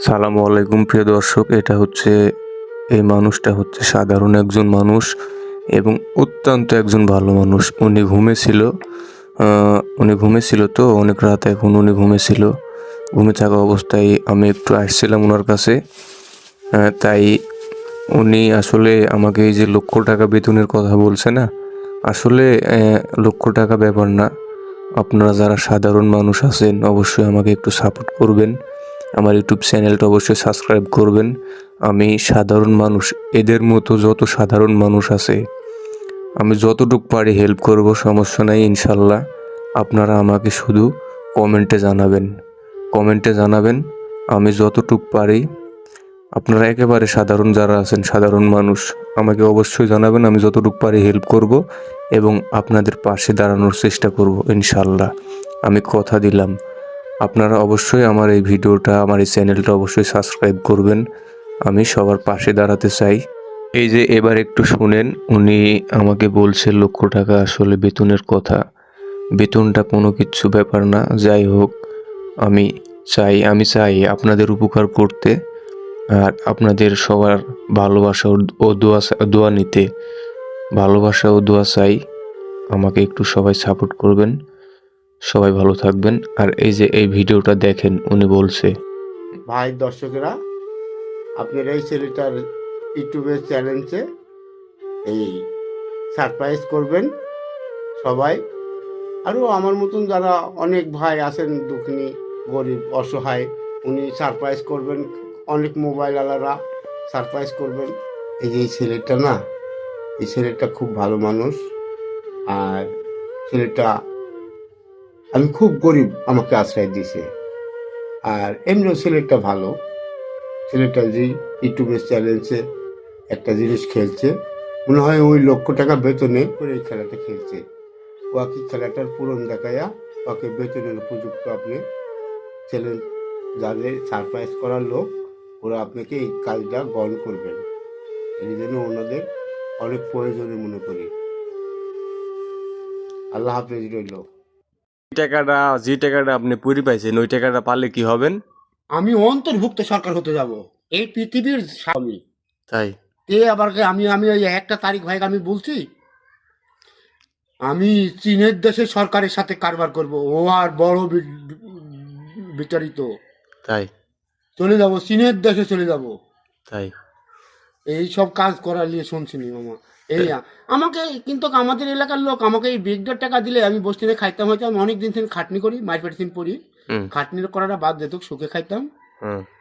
সালামু আলাইকুম প্রিয় দর্শক, এই মানুষটা হচ্ছে সাধারণ একজন মানুষ এবং অত্যন্ত একজন ভালো মানুষ। উনি ঘুমেছিল তো অনেক রাত, এখন উনি ঘুমেছিল। ঘুমে থাকা অবস্থায় আমি একটু আসছিলাম ওনার কাছে। তাই উনি আসলে আমাকে এই যে লক্ষ টাকা বেতনের কথা বলছে না, আসলে লক্ষ টাকা ব্যাপার না। আপনারা যারা সাধারণ মানুষ আছেন অবশ্যই আমাকে একটু সাপোর্ট করবেন। আমার ইউটিউব চ্যানেলটা অবশ্যই সাবস্ক্রাইব করবেন। আমি সাধারণ মানুষ, এদের মতো যত সাধারণ মানুষ আছে আমি যতটুকু পারি হেল্প করব, সমস্যা নাই ইনশাল্লাহ। আপনারা আমাকে শুধু কমেন্টে জানাবেন আমি যতটুকু পারি। আপনারা একেবারে সাধারণ যারা আছেন, সাধারণ মানুষ, আমাকে অবশ্যই জানাবেন। আমি যতটুকু পারি হেল্প করব এবং আপনাদের পাশে দাঁড়ানোর চেষ্টা করব ইনশাল্লাহ। আমি কথা দিলাম। আপনারা অবশ্যই আমার এই চ্যানেলটা অবশ্যই সাবস্ক্রাইব করবেন। আমি সবার পাশে দাঁড়াতে চাই। এই যে এবার একটু শুনেন, উনি আমাকে বলছে লক্ষ টাকা আসলে বেতনের কথা। বেতনটা কোনো কিছু ব্যাপার না, যাই হোক। আমি আমি চাই আপনাদের উপকার করতে আর আপনাদের সবার ভালোবাসা ও দোয়া নিতে। ভালোবাসা ও দোয়া চাই। আমাকে একটু সবাই সাপোর্ট করবেন। সবাই ভালো থাকবেন। আর এই যে এই ভিডিওটা দেখেন, উনি বলছে। ভাই দর্শকেরা, আপনারা এই ছেলেটার ইউটিউবের চ্যানেলে এই সারপ্রাইজ করবেন সবাই। আরও আমার মতন যারা অনেক ভাই আছেন, দুঃখিনী, গরিব, অসহায়, উনি সারপ্রাইজ করবেন। অনেক মোবাইলওয়ালারা সারপ্রাইজ করবেন। এই যে এই ছেলেটা না, এই ছেলেটা খুব ভালো মানুষ। আর ছেলেটা, আমি খুব গরিব, আমাকে আশ্রয় দিয়েছে। আর এমনিও ছেলেটা ভালো। ছেলেটা যে ইউটিউবের চ্যালেঞ্জে একটা জিনিস খেলছে, মনে হয় ওই লক্ষ টাকা বেতনে করে এই খেলাটা খেলছে। ওকে খেলাটার পূরণ দেখায়া ওকে বেতনের উপযুক্ত আপনি চ্যালেঞ্জ, যাদের সারপ্রাইজ করার লোক, ওরা আপনাকে এই কাজটা গ্রহণ করবেন। এই জন্য ওনাদের অনেক প্রয়োজনে মনে করি। আল্লাহ হাফেজ রইল। যে টাকাটা আপনি পুরি পাইছেন, ওই টাকাটা পারলে কি হবেন? আমি অন্তর্ভুক্ত সরকার হতে যাব এই পৃথিবীর স্বামী। তাই আবার আমি আমি ওই একটা তারিখ ভাই আমি বলছি, আমি চীনের দেশের সরকারের সাথে কারবার করব। ও আর বড় বিতাড়িত তাই চলে যাব, চীনের দেশে চলে যাব। তাই এই সব কাজ করার নিয়ে শুনছিনি মামা। এই আমাকে কিন্তু আমাদের এলাকার লোক আমাকে এই 1.5 টাকা দিলে আমি বস্তিতে খাইতাম। হয়তো আমি অনেক দিন থেকে খাটনি করি, মাইর পেটিন পড়ি, হুম খাটনি করাটা বাদ দিত, সুখে খাইতাম। হুম